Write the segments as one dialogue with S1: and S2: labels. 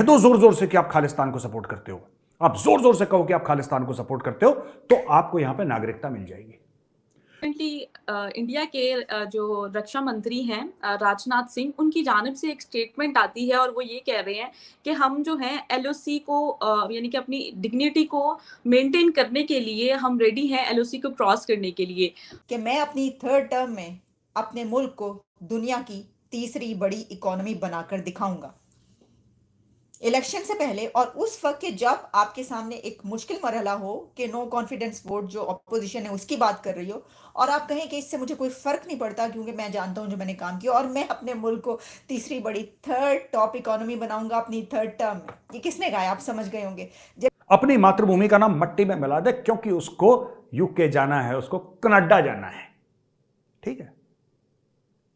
S1: दो जोर जोर से कि आप खालिस्तान को सपोर्ट करते हो, आप जोर जोर से कहो कि आप खालिस्तान को सपोर्ट करते हो, तो आपको यहां पे नागरिकता मिल जाएगी।
S2: इंडिया के जो रक्षा मंत्री हैं राजनाथ सिंह, उनकी जानिब से एक स्टेटमेंट आती है और वो ये कह रहे हैं कि हम जो है एलओसी को यानी कि अपनी डिग्निटी को मेंटेन करने के लिए हम रेडी हैं एलओसी को क्रॉस करने के लिए।
S3: कि मैं अपनी थर्ड टर्म में अपने मुल्क को दुनिया की तीसरी बड़ी इकोनॉमी बनाकर दिखाऊंगा। इलेक्शन से पहले और उस वक्त के जब आपके सामने एक मुश्किल मरहला हो कि नो कॉन्फिडेंस वोट जो अपोजिशन है उसकी बात कर रही हो, और आप कहें कि इससे मुझे कोई फर्क नहीं पड़ता क्योंकि मैं जानता हूं जो मैंने काम किया और मैं अपने मुल्क को तीसरी बड़ी थर्ड टॉप इकोनॉमी बनाऊंगा अपनी थर्ड टर्म में। ये किसने कहा? आप समझ गए होंगे।
S1: अपनी मातृभूमि का नाम मट्टी में मिला दे, क्योंकि उसको यूके जाना है, उसको कनाडा जाना है, ठीक है,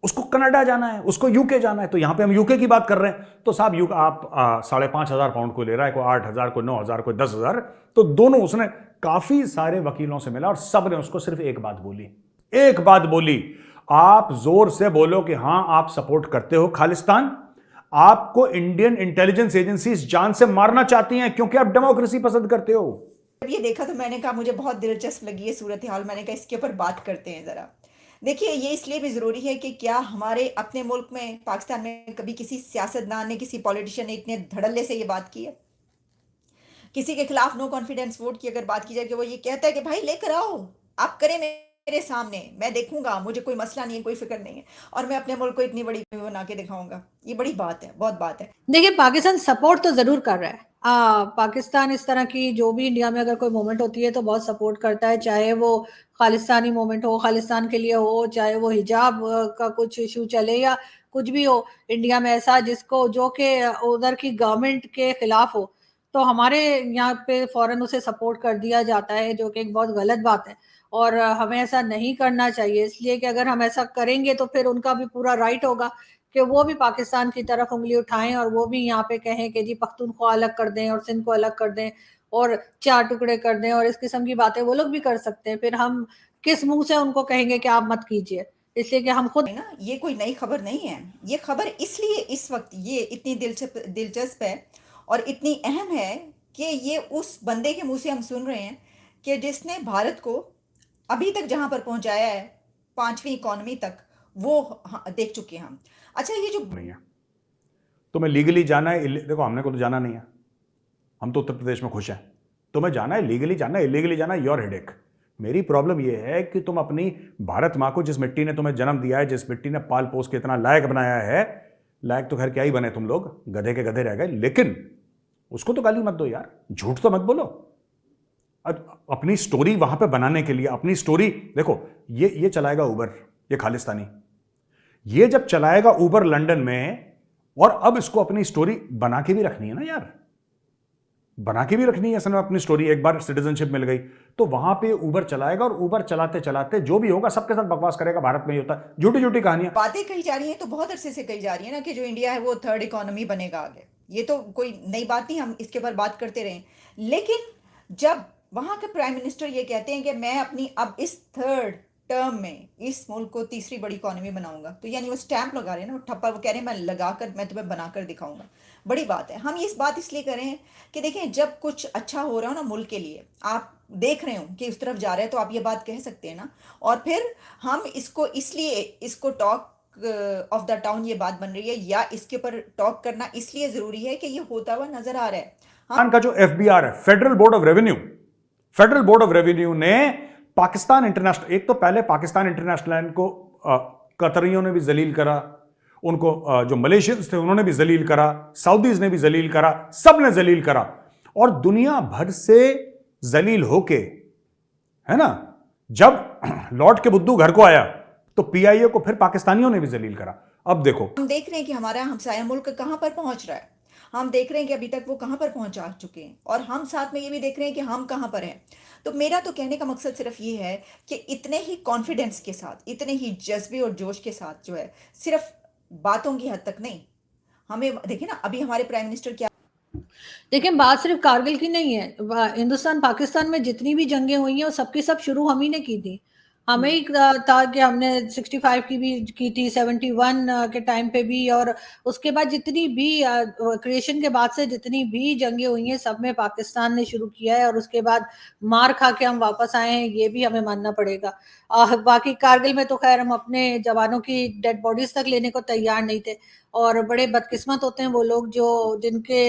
S1: उसको कनाडा जाना है, उसको यूके जाना है। तो यहां पे हम यूके की बात कर रहे हैं, तो साहब यूके आप 5,500 पाउंड को ले रहा है, कोई 8,000, कोई 9,000, कोई 10,000। तो दोनों उसने काफी सारे वकीलों से मिला और सब ने उसको सिर्फ एक बात बोली, एक बात बोली, आप जोर से बोलो कि हां आप सपोर्ट करते हो खालिस्तान, आपको इंडियन इंटेलिजेंस एजेंसीज जान से मारना चाहती हैं क्योंकि आप डेमोक्रेसी पसंद करते हो।
S3: जब ये देखा तो मैंने कहा मुझे बहुत दिलचस्प लगी है सूरत हाल। मैंने कहा इसके ऊपर बात करते हैं जरा। देखिए, ये इसलिए भी ज़रूरी है कि क्या हमारे अपने मुल्क में पाकिस्तान में कभी किसी सियासतदान ने, किसी पॉलिटिशियन ने इतने धड़ल्ले से ये बात की है? किसी के खिलाफ नो कॉन्फिडेंस वोट की अगर बात की जाए कि वो ये कहता है कि भाई लेकर आओ, आप करें मेरे सामने, मैं देखूंगा, मुझे कोई मसला नहीं है, कोई फिक्र नहीं है, और मैं अपने मुल्क को इतनी बड़ी बना के दिखाऊंगा। ये बड़ी बात है, बहुत बात है।
S4: देखिए, पाकिस्तान सपोर्ट तो जरूर कर रहा है। पाकिस्तान इस तरह की जो भी इंडिया में अगर कोई मूवमेंट होती है तो बहुत सपोर्ट करता है, चाहे वो खालिस्तानी मूवमेंट हो, खालिस्तान के लिए हो, चाहे वो हिजाब का कुछ इशू चले या कुछ भी हो इंडिया में ऐसा जिसको जो कि उधर की गवर्नमेंट के खिलाफ हो, तो हमारे यहाँ पे फौरन उसे सपोर्ट कर दिया जाता है, जो कि एक बहुत गलत बात है और हमें ऐसा नहीं करना चाहिए। इसलिए कि अगर हम ऐसा करेंगे तो फिर उनका भी पूरा राइट होगा कि वो भी पाकिस्तान की तरफ उंगली उठाएं और वो भी यहाँ पे कहें कि जी पख्तूनख्वा अलग कर दें और सिंध को अलग कर दें और 4 टुकड़े कर दें, और इस किस्म की बातें वो लोग भी कर सकते हैं। फिर हम किस मुंह से उनको कहेंगे कि आप मत कीजिए? इसलिए कि हम खुद
S3: ना, ये कोई नई खबर नहीं है। ये खबर इसलिए इस वक्त ये इतनी दिलचस्प है और इतनी अहम है कि ये उस बंदे के मुंह से हम सुन रहे हैं कि जिसने भारत को अभी तक जहां पर पहुंचाया है, 5वीं इकोनॉमी तक, वो देख चुके हैं हम। अच्छा, ये जो
S1: नहीं है तुम्हें लीगली जाना है, देखो हमने को तो जाना नहीं है, हम तो उत्तर प्रदेश में खुश हैं। तुम्हें जाना है लीगली जाना है, इलीगली जाना है, योर हेडेक। मेरी प्रॉब्लम यह है कि तुम अपनी भारत मां को, जिस मिट्टी ने तुम्हें जन्म दिया है, जिस मिट्टी ने पाल पोस के इतना लायक बनाया है, लायक तो खैर क्या ही बने तुम लोग, गधे के गधे रह गए, लेकिन उसको तो गाली मत दो यार, झूठ तो मत बोलो। अपनी स्टोरी वहां पे बनाने के लिए अपनी स्टोरी देखो, ये चलाएगा उबर, ये खालिस्तानी, ये जब चलाएगा उबर लंदन में, और अब इसको अपनी स्टोरी बना के भी रखनी है ना यार, बना के भी रखनी है। असल में अपनी स्टोरी एक बार सिटीजनशिप मिल गई तो वहां पे उबर चलाएगा, और उबर चलाते चलाते जो भी होगा सबके साथ बकवास करेगा। भारत में ही होता है, झूठी झूठी कहानियां
S3: बातें कही जा रही हैं, तो बहुत अरसे से कही जा रही है ना कि जो इंडिया है वो थर्ड इकोनॉमी बनेगा आगे। ये तो कोई नई बात नहीं, हम इसके ऊपर बात करते रहे। लेकिन जब वहां के प्राइम मिनिस्टर ये कहते हैं कि मैं अपनी अब इस थर्ड टर्म में इस मुल्क को तीसरी बड़ी इकोनॉमी बनाऊंगा, तो यानी वो स्टैंप लगा रहे हैं ना, वो ठप्पा, वो कह रहे हैं मैं लगाकर, मैं तुम्हें बनाकर दिखाऊंगा। बड़ी बात है। हम इस बात इसलिए करें कि देखें, जब कुछ अच्छा हो रहा हो ना मुल्क के लिए, आप देख रहे हो कि उस तरफ जा रहे हैं, तो आप ये बात कह सकते हैं ना। और फिर हम इसको इसलिए, इसको टॉक ऑफ द टाउन ये बात बन रही है, या इसके ऊपर टॉक करना इसलिए जरूरी है कि ये होता हुआ नजर आ रहा है।
S1: पाकिस्तान का जो एफबीआर है, federal board of revenue, federal board of revenue ने पाकिस्तान इंटरनेशनल, एक तो पहले पाकिस्तान इंटरनेशनल को कतरियों ने भी जलील करा, उनको जो मलेशियंस थे उन्होंने भी जलील करा, सऊदीज ने भी जलील करा, सब ने जलील करा, और दुनिया भर से जलील होके, है ना, जब लौट के बुद्धू घर को आया तो पीआईए को फिर पाकिस्तानियों ने भी जलील करा। अब देखो,
S3: हम देख रहे हैं कि हमारा हमसाया मुल्क कहां पर पहुंच रहा है। हम देख रहे हैं कि अभी तक वो कहां पर पहुंचा चुके हैं, और हम साथ में ये भी देख रहे हैं कि हम कहां पर हैं। तो मेरा तो कहने का मकसद सिर्फ ये है कि इतने ही कॉन्फिडेंस के साथ, इतने ही जज्बे और जोश के साथ जो है, सिर्फ बातों की हद तक नहीं, हमें देखिए ना, अभी हमारे प्राइम मिनिस्टर क्या,
S4: देखिए, बात सिर्फ कारगिल की नहीं है। हिंदुस्तान पाकिस्तान में जितनी भी जंगें हुई हैं वो सबकी सब शुरू हम ही ने की थी। हमें ही था कि हमने 65 की भी की थी, 71 के टाइम पे भी, और उसके बाद जितनी भी क्रिएशन के बाद से जितनी भी जंगें हुई हैं सब में पाकिस्तान ने शुरू किया है, और उसके बाद मार खा के हम वापस आए हैं, ये भी हमें मानना पड़ेगा। बाकी कारगिल में तो खैर हम अपने जवानों की डेड बॉडीज तक लेने को तैयार नहीं थे, और बड़े बदकिस्मत होते हैं वो लोग जो जिनके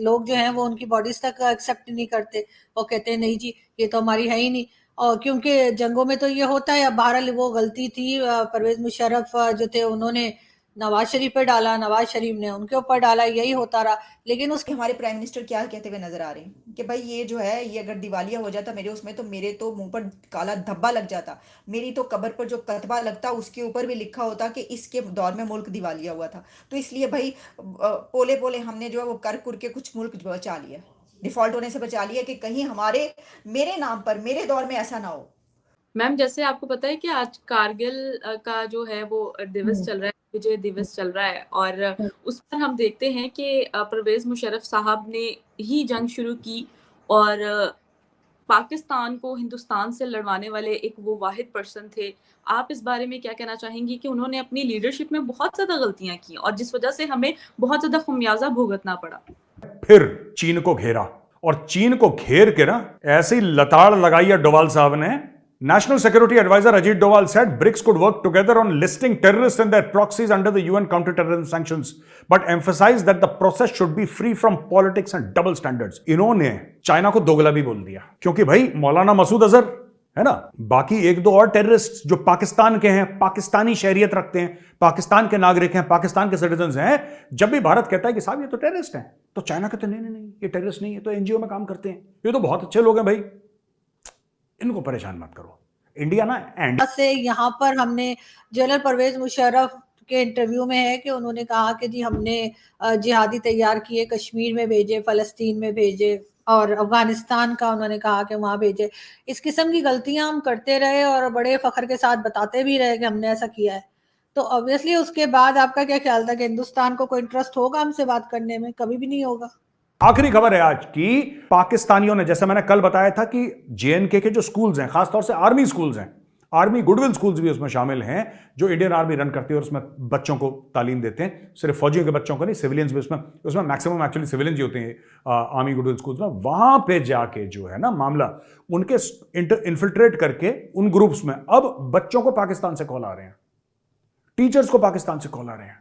S4: लोग जो हैं वो उनकी बॉडीज तक एक्सेप्ट नहीं करते, वो कहते हैं नहीं जी ये तो हमारी है ही नहीं। और क्योंकि जंगों में तो ये होता है, अब बहरहाल वो गलती थी, परवेज मुशर्रफ जो थे उन्होंने नवाज शरीफ पे डाला, नवाज शरीफ ने उनके ऊपर डाला, यही होता रहा। लेकिन
S3: कि हमारे प्राइम मिनिस्टर क्या कहते हुए नजर आ रहे हैं कि भाई ये जो है ये अगर दिवालिया हो जाता मेरे उसमें, तो मेरे तो मुंह पर काला धब्बा लग जाता, मेरी तो कब्र पर जो कतबा लगता उसके ऊपर भी लिखा होता कि इसके दौर में मुल्क दिवालिया हुआ था। तो इसलिए भाई पोले पोले हमने जो है वो कर कुर के कुछ मुल्क बचा लिया, डिफॉल्ट होने से बचा लिया कि कहीं हमारे मेरे नाम पर मेरे दौर में ऐसा ना हो।
S2: मैम जैसे आपको पता है कि आज कारगिल का जो है वो दिवस चल रहा है, विजय दिवस चल रहा है, और उस पर हम देखते हैं कि परवेज मुशर्रफ साहब ने ही जंग शुरू की, और पाकिस्तान को हिंदुस्तान से लड़वाने वाले एक वो वाहिद पर्सन थे। आप इस बारे में क्या कहना चाहेंगी कि उन्होंने अपनी लीडरशिप में बहुत ज़्यादा गलतियां की और जिस वजह से हमें बहुत ज़्यादा खमियाजा भुगतना पड़ा?
S1: फिर चीन को घेरा, और चीन को घेर के ना ऐसी लताड़ लगाई है डोवाल साहब ने। National Security Advisor Ajit Doval said BRICS could work together on listing terrorists and their proxies under the UN counter-terrorism sanctions, but emphasized that the process should be free from politics and double standards. इन्होंने China को दोगला भी बोल दिया, क्योंकि भाई मौलाना मसूद अजहर है ना, बाकी एक दो और टेररिस्ट जो पाकिस्तान के हैं, पाकिस्तानी शहरियत रखते हैं, पाकिस्तान के नागरिक हैं, पाकिस्तान के सिटीजन हैं, जब भी भारत कहता है कि साहब ये तो टेररिस्ट हैं, तो चाइना कहते नहीं नहीं नहीं ये टेररिस्ट नहीं है, तो एनजीओ में काम करते हैं, ये तो बहुत अच्छे लोग हैं भाई, इनको परेशान मत करो। इंडिया ना एंड
S4: से यहाँ पर हमने जनरल परवेज मुशर्रफ के इंटरव्यू में है कि उन्होंने कहा कि जी हमने जिहादी तैयार किए, कश्मीर में भेजे, फलस्तीन में भेजे, और अफगानिस्तान का उन्होंने कहा कि वहां भेजे। इस किस्म की गलतियां हम करते रहे और बड़े फख्र के साथ बताते भी रहे कि हमने ऐसा किया है। तो ऑब्वियसली उसके बाद आपका क्या ख्याल था कि हिंदुस्तान को कोई इंटरेस्ट होगा हमसे बात करने में? कभी भी नहीं होगा।
S1: आखिरी खबर है आज की, पाकिस्तानियों ने, जैसे मैंने कल बताया था कि जेएनके के जो स्कूल्स हैं, खासतौर से आर्मी स्कूल्स हैं, आर्मी गुडविल स्कूल्स भी उसमें शामिल हैं, जो इंडियन आर्मी रन करती है और उसमें बच्चों को तालीम देते हैं, सिर्फ फौजियों के बच्चों को नहीं, सिविलियंस भी उसमें मैक्सिमम एक्चुअली सिविलियंस ही होते हैं आर्मी गुडविल स्कूल्स में। वहां पे जाके जो है ना मामला, उनके इन्फिल्ट्रेट करके उन ग्रुप्स में अब बच्चों को पाकिस्तान से कॉल आ रहे हैं, टीचर्स को पाकिस्तान से कॉल आ रहे हैं,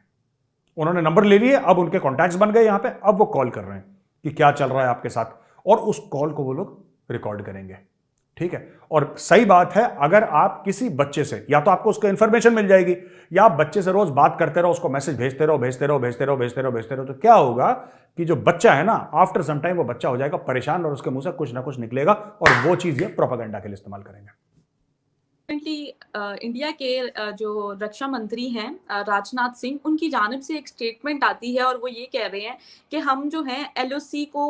S1: उन्होंने नंबर ले लिए, अब उनके कॉन्टैक्ट्स बन गए यहां पे, अब वो कॉल कर रहे हैं कि क्या चल रहा है आपके साथ, और उस कॉल को वो लोग रिकॉर्ड करेंगे। ठीक है, और सही बात है, अगर आप किसी बच्चे से, या तो आपको उसको इंफॉर्मेशन मिल जाएगी, या आप बच्चे से रोज बात करते रहो, उसको मैसेज भेजते रहो, तो क्या होगा कि जो बच्चा है ना, आफ्टर सम टाइम वो बच्चा हो जाएगा परेशान, और उसके मुंह से कुछ ना कुछ निकलेगा, और वो चीज ये प्रोपेगेंडा के लिए इस्तेमाल करेंगे।
S2: इंडिया के जो रक्षा मंत्री हैं राजनाथ सिंह, उनकी जानिब से एक स्टेटमेंट आती है और वो ये कह रहे हैं कि हम जो है एलओसी को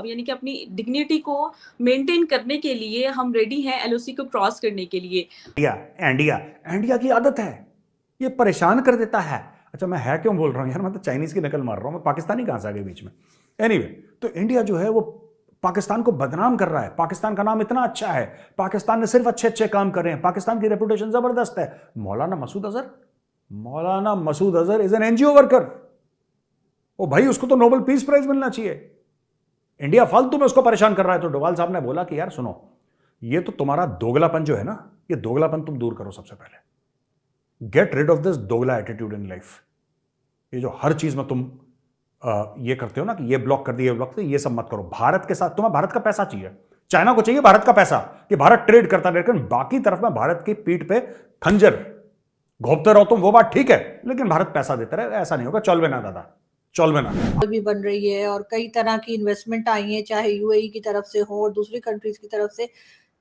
S2: यानी कि अपनी डिग्निटी को मेंटेन करने के लिए हम रेडी हैं एलओसी को क्रॉस करने के लिए।
S1: इंडिया की आदत है, ये परेशान कर देता है। अच्छा, मैं है क्यों बोल रहा हूं यार, मैं तो चाइनीज की नकल मार रहा हूं, मैं पाकिस्तानी कहां से आ गए बीच में। एनीवे, तो इंडिया जो है वो पाकिस्तान को बदनाम कर रहा है, पाकिस्तान का नाम इतना अच्छा है, पाकिस्तान ने सिर्फ अच्छे अच्छे काम कर रहे हैं, पाकिस्तान की रेपुटेशन जबरदस्त है। Maulana Masood Azhar is an NGO worker, ओ भाई उसको तो नोबेल पीस प्राइज मिलना चाहिए। इंडिया फालतू में उसको परेशान कर रहा है। तो डोवाल साहब ने बोला कि यार सुनो, ये तो तुम्हारा दोगलापन जो है ना, ये दोगलापन तुम दूर करो सबसे पहले। गेट रिड ऑफ दिस दोगला एटीट्यूड इन लाइफ। ये जो हर चीज में तुम ये करते हो ना कि ये ब्लॉक कर दिया, ये ब्लॉक कर दिया, ये सब मत करो। भारत के साथ तुम्हें भारत का पैसा चाहिए, चाइना को चाहिए भारत का पैसा कि भारत ट्रेड करता रहे, लेकिन बाकी तरफ में भारत की पीठ पे खंजर घोंपते रहो तुम, वो बात ठीक है, लेकिन भारत पैसा देता रहे, ऐसा नहीं होगा। चल ना दादा, चल ना।
S4: भी बन रही है और कई तरह की इन्वेस्टमेंट आई है, चाहे यूएई की तरफ से हो और दूसरी कंट्रीज की तरफ से,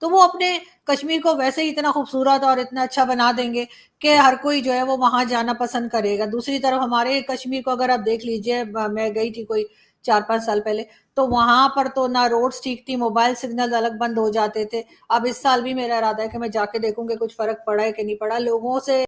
S4: तो वो अपने कश्मीर को वैसे ही इतना खूबसूरत और इतना अच्छा बना देंगे कि हर कोई जो है वो वहां जाना पसंद करेगा। दूसरी तरफ हमारे कश्मीर को अगर आप देख लीजिए, मैं गई थी कोई 4-5 साल पहले, तो वहां पर तो ना रोड्स ठीक थी, मोबाइल सिग्नल अलग बंद हो जाते थे। अब इस साल भी मेरा इरादा है कि मैं जाके देखूंगी कुछ फर्क पड़ा है कि नहीं पड़ा। लोगों से